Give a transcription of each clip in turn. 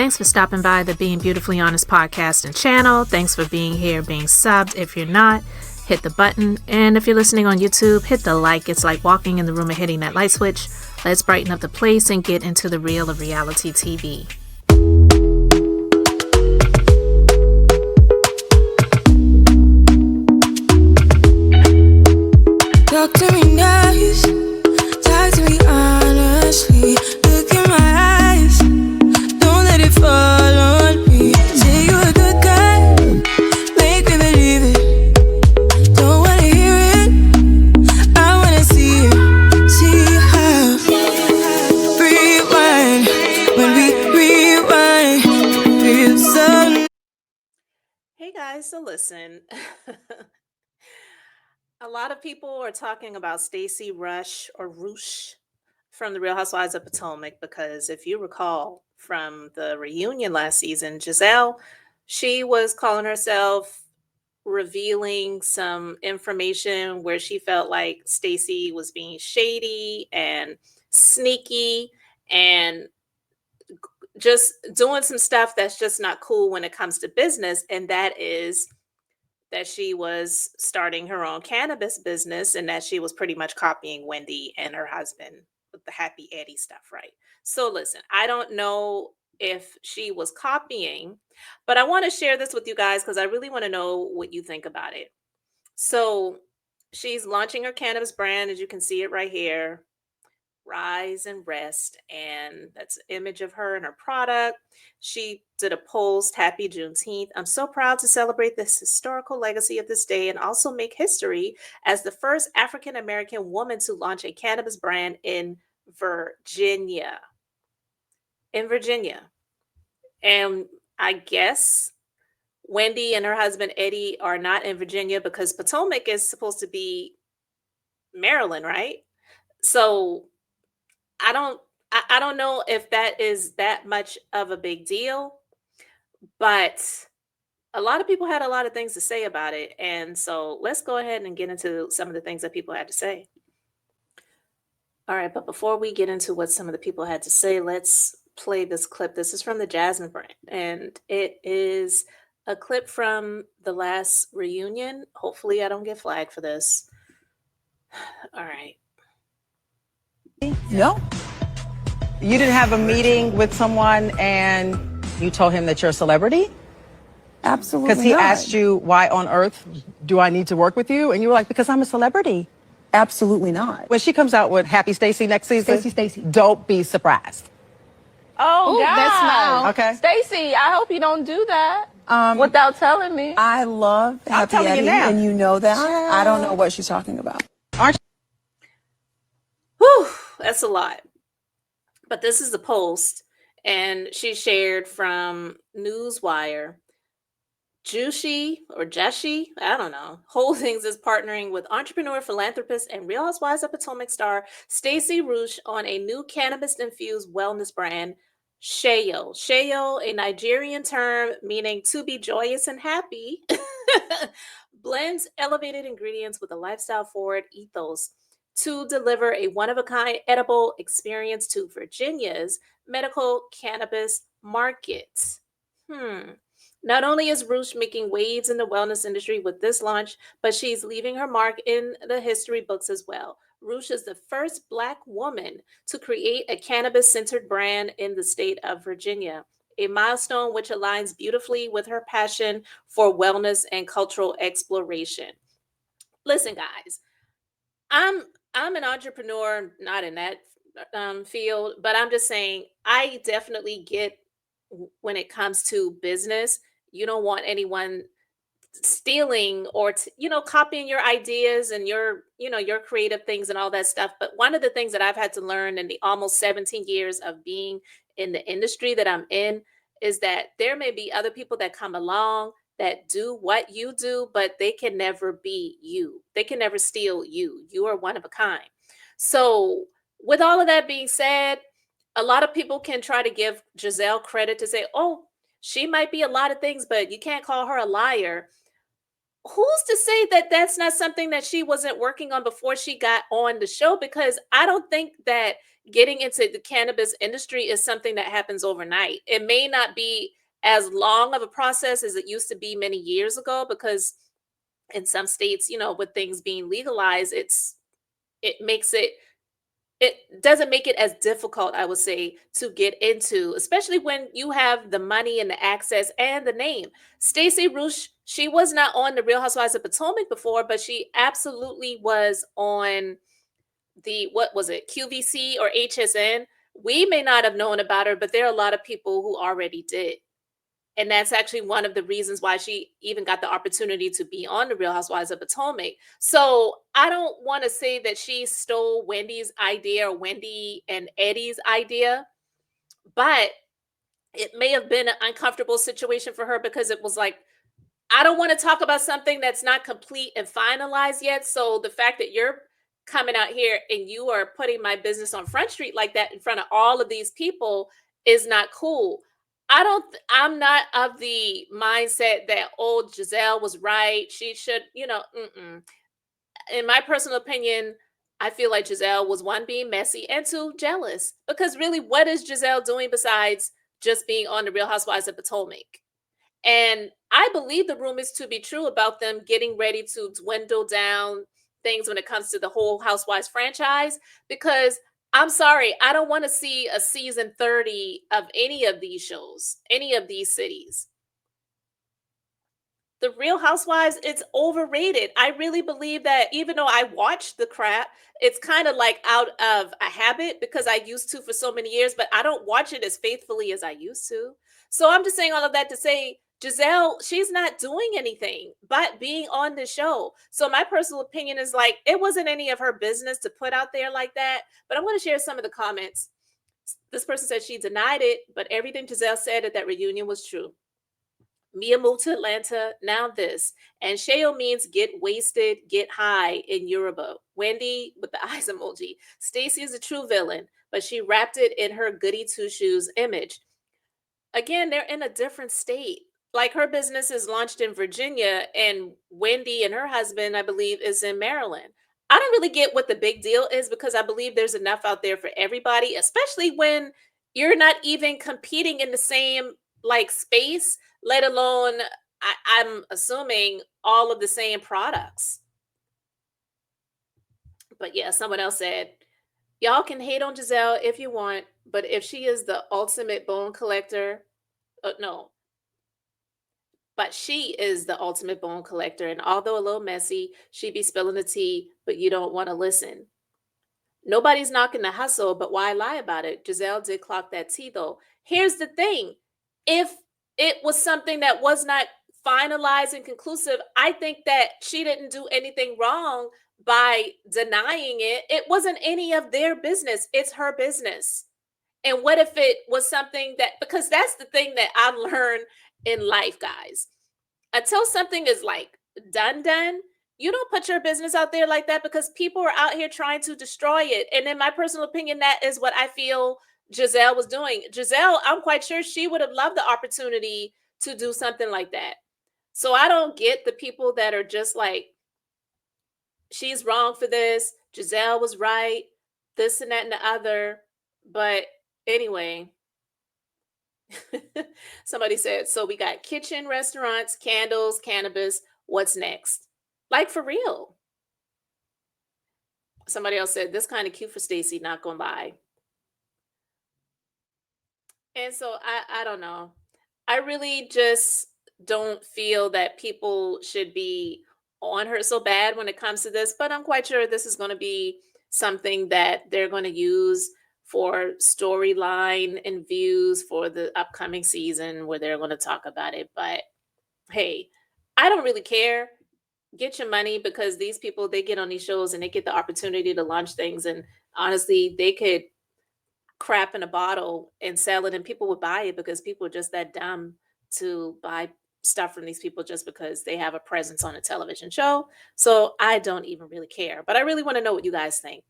Thanks for stopping by the Being Beautifully Honest podcast and channel. Thanks for being here, being subbed. If you're not, hit the button. And if you're listening on YouTube, hit the like. It's like walking in the room and hitting that light switch. Let's brighten up the place and get into the real of reality TV. Talk to me nice, talk to me honestly. Look in my eyes, don't let it fall on me. Say you're a good guy, make me believe it. Don't wanna hear it, I wanna see it. See how rewind, when we rewind, feel so. Hey guys, so listen. A lot of people are talking about Stacey Rusch or Rusch from the Real Housewives of Potomac because if you recall from the reunion last season, Giselle, she was calling herself revealing some information where she felt like Stacey was being shady and sneaky and just doing some stuff that's just not cool when it comes to business, and that is that she was starting her own cannabis business and that she was pretty much copying Wendy and her husband with the Happy Eddie stuff, right? So listen, I don't know if she was copying, but I want to share this with you guys because I really want to know what you think about it. So she's launching her cannabis brand, as you can see it right here. Rise and Rest, and that's an image of her and her product. She did a post, Happy Juneteenth. I'm so proud to celebrate this historical legacy of this day and also make history as the first African American woman to launch a cannabis brand in Virginia. In Virginia. And I guess Wendy and her husband Eddie are not in Virginia because Potomac is supposed to be Maryland, right? So I don't know if that is that much of a big deal, but a lot of people had a lot of things to say about it. And so let's go ahead and get into some of the things that people had to say. All right, but before we get into what some of the people had to say, let's play this clip. This is from the Jasmine brand, and it is a clip from the last reunion. Hopefully I don't get flagged for this. All right. No. You didn't have a meeting with someone and you told him that you're a celebrity? Absolutely Because he not. asked you, why on earth do I need to work with you? And you were like, because I'm a celebrity. Absolutely not. When she comes out with Happy Stacey next season, Stacey. don't be surprised. Oh, Ooh, God. that's not- Okay. Stacey, I hope you don't do that without telling me. I love Happy telling you Eddie, now. and you know that. I don't know what she's talking about. Whew, that's a lot. But this is the post, and she shared from Newswire. Jushi or Jeshi, I don't know, Holdings is partnering with entrepreneur, philanthropist, and Real Housewives of Potomac star Stacey Rusch on a new cannabis-infused wellness brand, Shayo. Shayo, a Nigerian term meaning to be joyous and happy, blends elevated ingredients with a lifestyle-forward ethos to deliver a one-of-a-kind edible experience to Virginia's medical cannabis market. Not only is Rusch making waves in the wellness industry with this launch, but she's leaving her mark in the history books as well. Rusch is the first Black woman to create a cannabis-centered brand in the state of Virginia, a milestone which aligns beautifully with her passion for wellness and cultural exploration. Listen, guys, I'm an entrepreneur, not in that field, but I'm just saying I definitely get when it comes to business, you don't want anyone stealing or copying your ideas and your creative things and all that stuff. But one of the things that I've had to learn in the almost 17 years of being in the industry that I'm in is that there may be other people that come along that do what you do, but they can never be you. They can never steal you. You are one of a kind. So with all of that being said, a lot of people can try to give Giselle credit to say, oh, she might be a lot of things, but you can't call her a liar. who's to say that that's not something that she wasn't working on before she got on the show? Because I don't think that getting into the cannabis industry is something that happens overnight. It may not be as long of a process as it used to be many years ago, because in some states, with things being legalized, it makes it doesn't make it as difficult, I would say, to get into, especially when you have the money and the access and the name. Stacey Rusch, she was not on the Real Housewives of Potomac before, but she absolutely was on the, what was it, QVC or HSN. We may not have known about her, but there are a lot of people who already did. And that's actually one of the reasons why she even got the opportunity to be on the Real Housewives of Potomac. So I don't want to say that she stole Wendy's idea or Wendy and Eddie's idea, but it may have been an uncomfortable situation for her, because it was like, I don't want to talk about something that's not complete and finalized yet. So the fact that you're coming out here and you are putting my business on Front Street like that in front of all of these people is not cool. I'm not of the mindset that, oh, Giselle was right. She should, in my personal opinion, I feel like Giselle was, one, being messy, and two, jealous. Because really, what is Giselle doing besides just being on the Real Housewives of Potomac? And I believe the rumors to be true about them getting ready to dwindle down things when it comes to the whole Housewives franchise, because I'm sorry, I don't want to see a season 30 of any of these shows, any of these cities. The Real Housewives, it's overrated. I really believe that, even though I watch the crap, it's kind of like out of a habit because I used to for so many years, but I don't watch it as faithfully as I used to. So I'm just saying all of that to say, Giselle, she's not doing anything but being on the show. So my personal opinion is like, it wasn't any of her business to put out there like that. But I'm going to share some of the comments. This person said she denied it, but everything Giselle said at that reunion was true. Mia moved to Atlanta, now this. And Sheo means get wasted, get high in Yoruba. Wendy with the eyes emoji. Stacey is a true villain, but she wrapped it in her goody two shoes image. Again, they're in a different state. Like, her business is launched in Virginia, and Wendy and her husband, I believe, is in Maryland. I don't really get what the big deal is, because I believe there's enough out there for everybody, especially when you're not even competing in the same like space, let alone I'm assuming all of the same products. But yeah, someone else said, y'all can hate on Giselle if you want, but if she is the ultimate bone collector, no, but she is the ultimate bone collector. And although a little messy, she be spilling the tea, but you don't want to listen. Nobody's knocking the hustle, but why lie about it? Giselle did clock that tea, though. Here's the thing. If it was something that was not finalized and conclusive, I think that she didn't do anything wrong by denying it. It wasn't any of their business. It's her business. And what if it was something that, because that's the thing that I've learned in life, guys. Until something is like done, you don't put your business out there like that, because people are out here trying to destroy it. And in my personal opinion, that is what I feel Giselle was doing. Giselle, I'm quite sure she would have loved the opportunity to do something like that. So I don't get the people that are just like, she's wrong for this, Giselle was right, this and that and the other. But anyway, somebody said, so we got kitchen, restaurants, candles, cannabis. What's next? Like, for real. Somebody else said, this kind of cute for Stacey, not gonna lie. And so I don't know. I really just don't feel that people should be on her so bad when it comes to this, but I'm quite sure this is going to be something that they're going to use for storyline and views for the upcoming season, where they're going to talk about it. But hey, I don't really care. Get your money, because these people, they get on these shows and they get the opportunity to launch things, and honestly, they could crap in a bottle and sell it, and people would buy it, because people are just that dumb to buy stuff from these people just because they have a presence on a television show. So I don't even really care, but I really want to know what you guys think.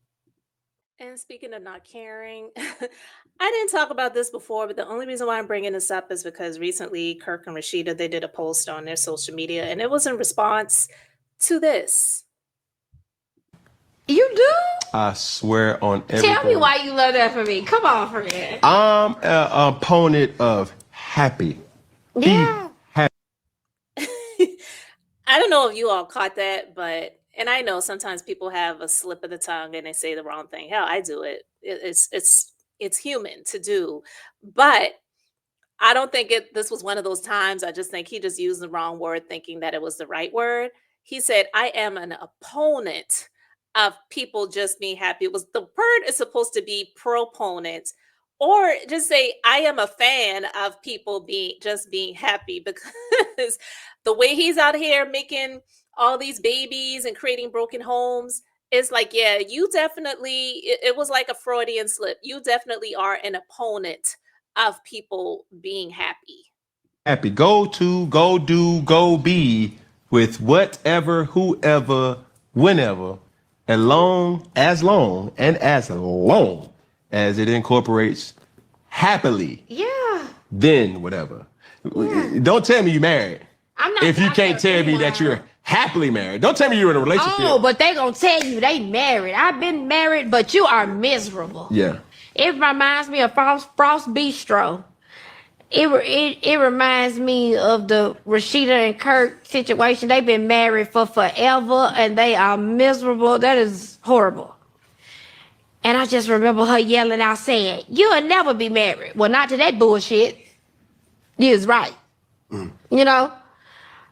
And speaking of not caring, I didn't talk about this before, but the only reason why I'm bringing this up is because recently Kirk and Rasheeda they did a post on their social media, and it was in response to this. You do? I swear on everything. Tell me why you love that for me. Come on, friend. I'm an opponent of happy. Yeah. Happy. I don't know if you all caught that, but and I know sometimes people have a slip of the tongue and they say the wrong thing. Hell, I do it. It's human to do, but I don't think this was one of those times. I just think he just used the wrong word, thinking that it was the right word. He said, "I am an opponent of people just being happy." It was the word is supposed to be proponent, or just say, "I am a fan of people being happy," because the way he's out here making all these babies and creating broken homes. It's like, yeah, you definitely, it was like a Freudian slip. You definitely are an opponent of people being happy. Happy. Go to, go do, go be with whatever, whoever, whenever, as long as it incorporates happily, Yeah. then whatever. Yeah. Don't tell me you married. I'm not. If you can't tell me that you're happily married. Don't tell me you're in a relationship. Oh, but they gonna tell you they married. I've been married, but you are miserable. Yeah. It reminds me of Frost Bistro. It reminds me of the Rasheeda and Kirk situation. They've been married for forever and they are miserable. That is horrible. And I just remember her yelling out saying, "You'll never be married." Well, not to that bullshit. You is right. You know?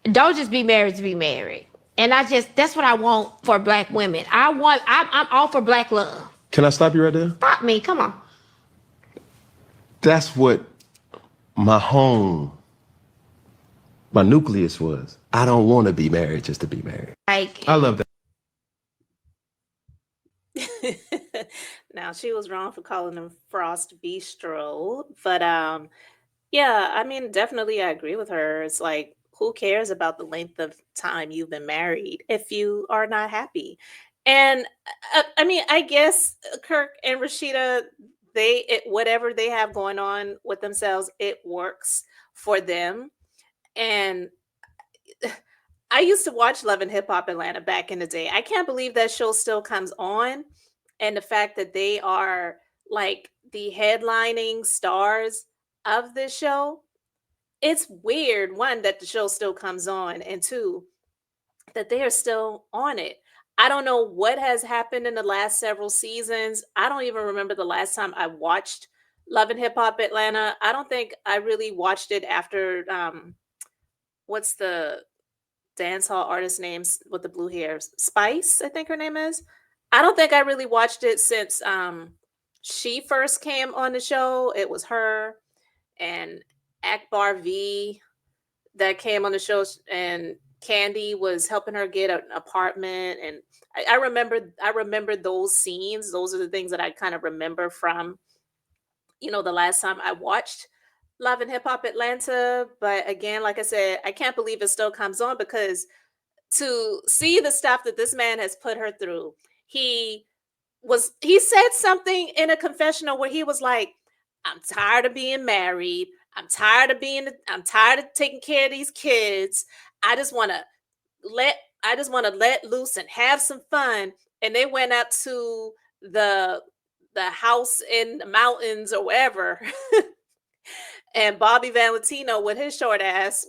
Don't just be married to be married. And that's what I want for black women. I'm all for black love. Can I stop you right there? Stop me, come on. That's what my home, my nucleus was. I don't want to be married just to be married. Like, I love that. Now she was wrong for calling them Frost Bistro, but yeah, I mean, definitely I agree with her. It's like, who cares about the length of time you've been married if you are not happy? And I mean, I guess Kirk and Rashida, whatever they have going on with themselves, it works for them. And I used to watch Love and Hip Hop Atlanta back in the day. I can't believe that show still comes on. And the fact that they are like the headlining stars of this show, it's weird, one, that the show still comes on, and two, that they are still on it. I don't know what has happened in the last several seasons. I don't even remember the last time I watched Love and Hip Hop Atlanta. I don't think I really watched it after what's the dancehall artist names with the blue hair? Spice, I think her name is. I don't think I really watched it since she first came on the show. It was her and Akbar V that came on the show, and Candy was helping her get an apartment. And I remember those scenes. Those are the things that I kind of remember from, the last time I watched Love and Hip Hop Atlanta. But again, like I said, I can't believe it still comes on, because to see the stuff that this man has put her through, he said something in a confessional where he was like, "I'm tired of being married. I'm tired of taking care of these kids. I just want to let loose and have some fun." And they went up to the house in the mountains or wherever. And Bobby Valentino with his short ass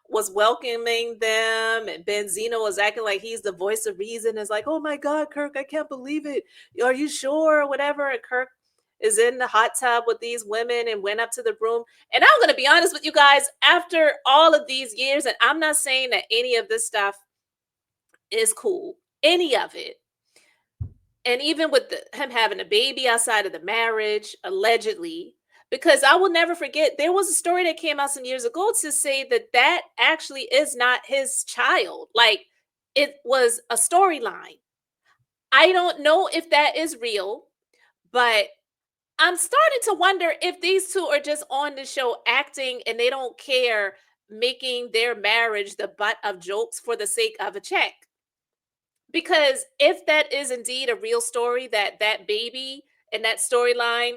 was welcoming them, and Benzino was acting like he's the voice of reason. It's like, "Oh my God, Kirk, I can't believe it. Are you sure?" Or whatever. And Kirk is in the hot tub with these women and went up to the room. And I'm going to be honest with you guys, after all of these years, and I'm not saying that any of this stuff is cool, any of it. And even with him having a baby outside of the marriage, allegedly, because I will never forget, there was a story that came out some years ago to say that actually is not his child. Like, it was a storyline. I don't know if that is real, but I'm starting to wonder if these two are just on the show acting and they don't care, making their marriage the butt of jokes for the sake of a check. Because if that is indeed a real story, that baby and that storyline,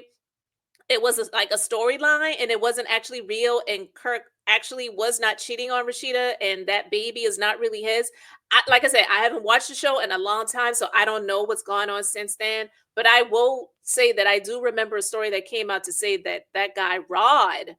it was like a storyline and it wasn't actually real, and Kirk actually was not cheating on Rasheeda, and that baby is not really his. Like I said, I haven't watched the show in a long time, so I don't know what's gone on since then. But I will say that I do remember a story that came out to say that that guy Rod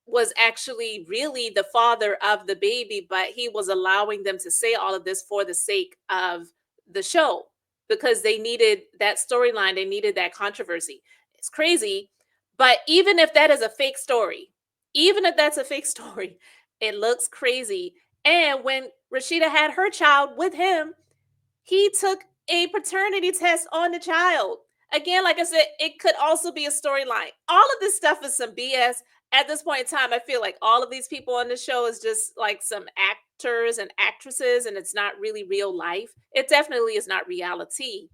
was actually really the father of the baby, but he was allowing them to say all of this for the sake of the show, because they needed that storyline, they needed that controversy. It's crazy, but even if that is a fake story, even if that's a fake story, it looks crazy. And when Rasheeda had her child with him, he took a paternity test on the child. Again, like I said, it could also be a storyline. All of this stuff is some BS. At this point in time, I feel like all of these people on the show is just like some actors and actresses, and it's not really real life. It definitely is not reality.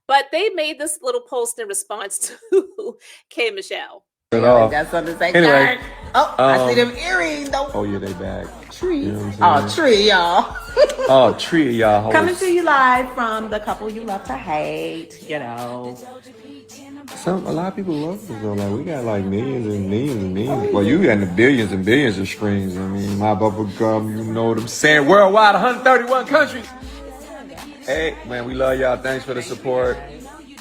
But they made this little post in response to K. Michelle. Got something to say. Anyway, Oh, I see them earrings though. oh yeah, they back. Tree. You know what I'm Oh, saying? tree, y'all. Oh, tree of y'all hoes. Coming to you live from the couple you love to hate, you know. A lot of people love us though. Like we got like millions and millions and millions. Well, you got the billions and billions of streams. I mean, my bubble gum, you know what I'm saying? Worldwide, 131 countries. Hey, man, we love y'all. Thanks for the support.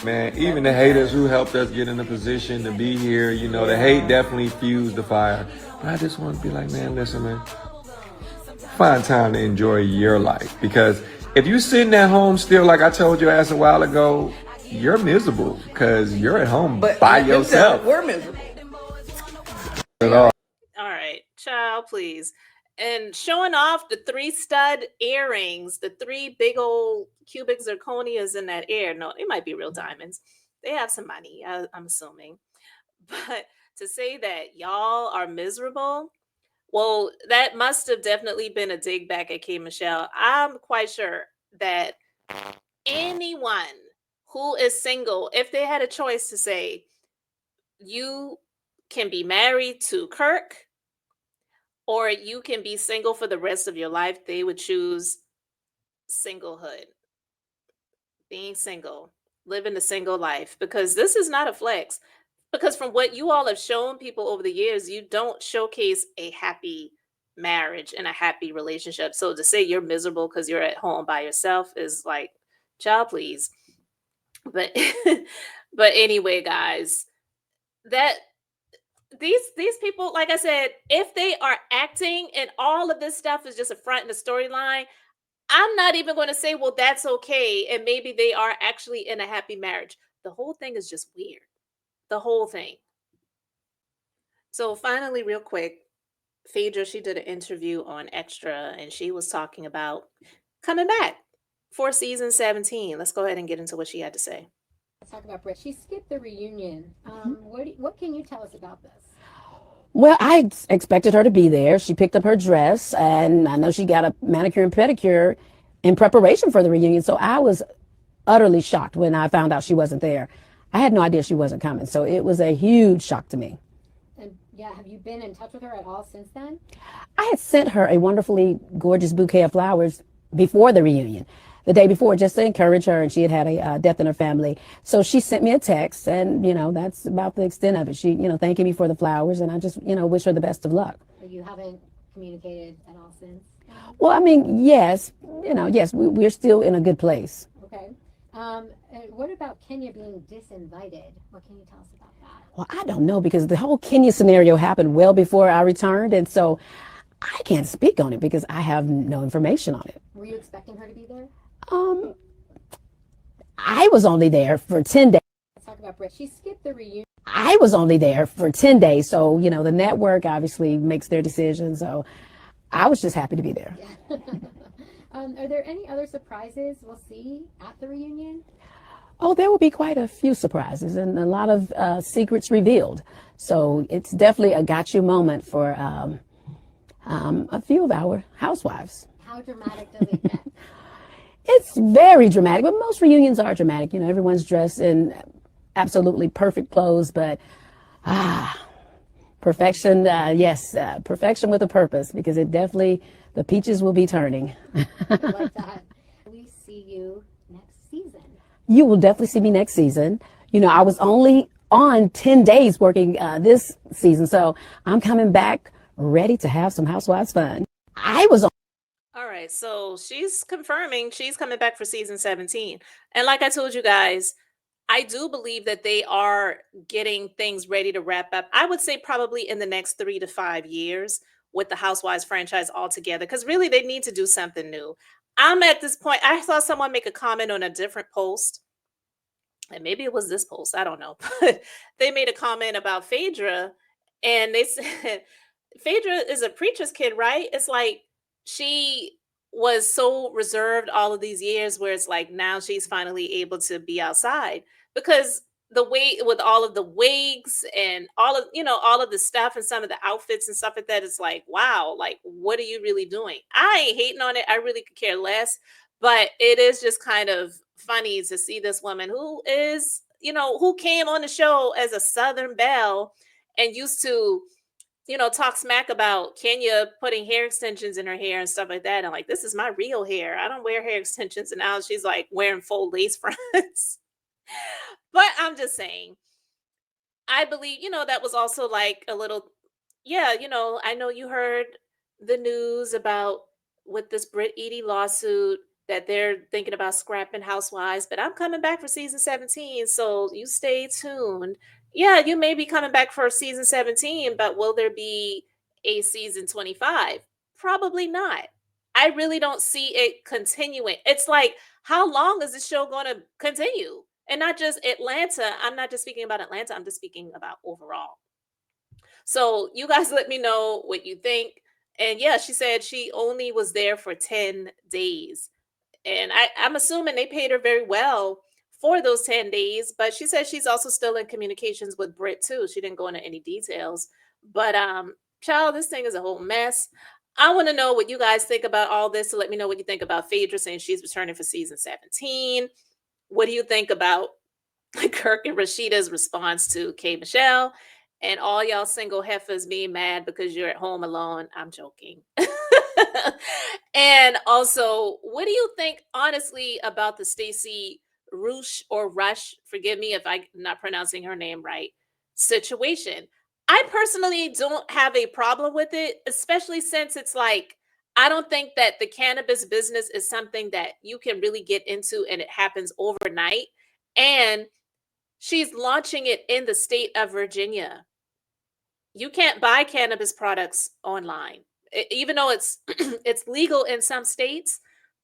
Man, even the haters who helped us get in a position to be here, you know, the hate definitely fused the fire. But I just want to be like, man, listen, man. Find time to enjoy your life. Because if you sitting at home still, like I told your ass a while ago, you're miserable because you're at home by yourself. We're miserable. All right, child, please. And showing off the 3 stud earrings, the 3 big old cubic zirconias in that ear. No, they might be real diamonds. They have some money, I'm assuming. But to say that y'all are miserable, well, that must have definitely been a dig back at K. Michelle. I'm quite sure that anyone who is single, if they had a choice to say, you can be married to Kirk or you can be single for the rest of your life, they would choose singlehood. Being single, living a single life, because this is not a flex. Because from what you all have shown people over the years, you don't showcase a happy marriage and a happy relationship. So to say you're miserable because you're at home by yourself is like, child, please. But but anyway, guys, that these people, like I said, if they are acting and all of this stuff is just a front and a storyline, I'm not even going to say, well, that's okay. And maybe they are actually in a happy marriage. The whole thing is just weird. The whole thing. So finally, real quick, Phaedra, she did an interview on Extra and she was talking about coming back for season 17. Let's go ahead and get into what she had to say. Let's talk about Brett. She skipped the reunion. What can you tell us about this? Well, I expected her to be there. She picked up her dress, and I know she got a manicure and pedicure in preparation for the reunion. So I was utterly shocked when I found out she wasn't there. I had no idea she wasn't coming. So it was a huge shock to me. And yeah, have you been in touch with her at all since then? I had sent her a wonderfully gorgeous bouquet of flowers before the reunion, the day before, just to encourage her, and she had had a death in her family. So she sent me a text, and, you know, that's about the extent of it. She, you know, thanking me for the flowers, and I just, you know, wish her the best of luck. But you haven't communicated at all since? Well, I mean, yes, you know, yes, we're still in a good place. Okay. And what about Kenya being disinvited? What can you tell us about that? Well, I don't know, because the whole Kenya scenario happened well before I returned, and so I can't speak on it because I have no information on it. Were you expecting her to be there? I was only there for 10 days. Let's talk about Brett. She skipped the reunion. I was only there for 10 days. So, you know, the network obviously makes their decision. So I was just happy to be there. Yeah. Are there any other surprises we'll see at the reunion? Oh, there will be quite a few surprises and a lot of secrets revealed. So it's definitely a got you moment for a few of our housewives. How dramatic does it get? It's very dramatic, but most reunions are dramatic. You know, everyone's dressed in absolutely perfect clothes, but perfection, yes, perfection with a purpose, because it definitely, the peaches will be turning. I like that. We see see you next season? You will definitely see me next season. You know, I was only on 10 days working this season, so I'm coming back ready to have some Housewives fun. I was on. All right, so she's confirming she's coming back for season 17. And like I told you guys, I do believe that they are getting things ready to wrap up. I would say probably in the next 3 to 5 years with the Housewives franchise altogether, because really they need to do something new. I'm at this point, I saw someone make a comment on a different post, and maybe it was this post, I don't know, but they made a comment about Phaedra, and they said, Phaedra is a preacher's kid, right? It's like she was so reserved all of these years, where it's like now she's finally able to be outside, because the way with all of the wigs and all of, you know, all of the stuff and some of the outfits and stuff like that, it's like, wow, like what are you really doing? I ain't hating on it. I really could care less, but it is just kind of funny to see this woman who is, you know, who came on the show as a Southern belle and used to, you know, talk smack about Kenya putting hair extensions in her hair and stuff like that. And like, this is my real hair. I don't wear hair extensions. And now she's like wearing full lace fronts. But I'm just saying, I believe, you know, that was also like a little, yeah, you know, I know you heard the news about with this Brit Eady lawsuit that they're thinking about scrapping Housewives, but I'm coming back for season 17. So you stay tuned. Yeah, you may be coming back for season 17, but will there be a season 25? Probably not. I really don't see it continuing. It's like, how long is this show going to continue? And not just Atlanta. I'm not just speaking about Atlanta. I'm just speaking about overall. So you guys let me know what you think. And yeah, she said she only was there for 10 days. And I'm assuming they paid her very well for those 10 days. But she said she's also still in communications with Britt too. She didn't go into any details. But child, this thing is a whole mess. I want to know what you guys think about all this. So let me know what you think about Phaedra saying she's returning for season 17. What do you think about Kirk and Rasheeda's response to K. Michelle? And all y'all single heifers being mad because you're at home alone. I'm joking. And also, what do you think, honestly, about the Stacey Rusch or Rush, forgive me if I'm not pronouncing her name right, situation? I personally don't have a problem with it, especially since it's like, I don't think that the cannabis business is something that you can really get into and it happens overnight. And she's launching it in the state of Virginia. You can't buy cannabis products online, even though it's it's legal in some states.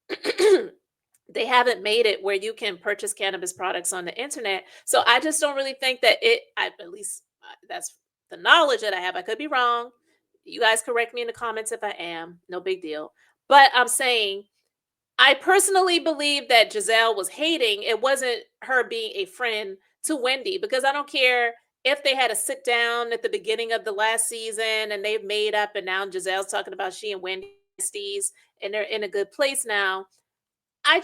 They haven't made it where you can purchase cannabis products on the internet. So I just don't really think that at least that's the knowledge that I have. I could be wrong. You guys correct me in the comments if I am. No big deal. But I'm saying, I personally believe that Giselle was hating. It wasn't her being a friend to Wendy, because I don't care if they had a sit down at the beginning of the last season and they've made up and now Giselle's talking about she and Wendy and they're in a good place now. I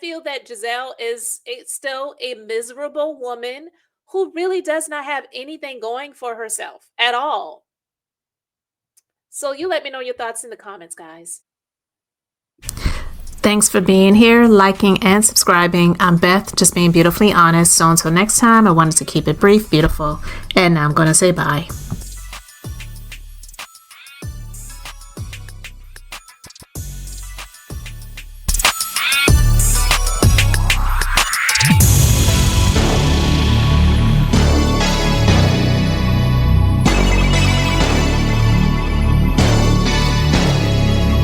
feel that Giselle is still a miserable woman who really does not have anything going for herself at all. So you let me know your thoughts in the comments, guys. Thanks for being here, liking, and subscribing. I'm Beth, just being beautifully honest. So until next time, I wanted to keep it brief, beautiful, and now I'm going to say bye.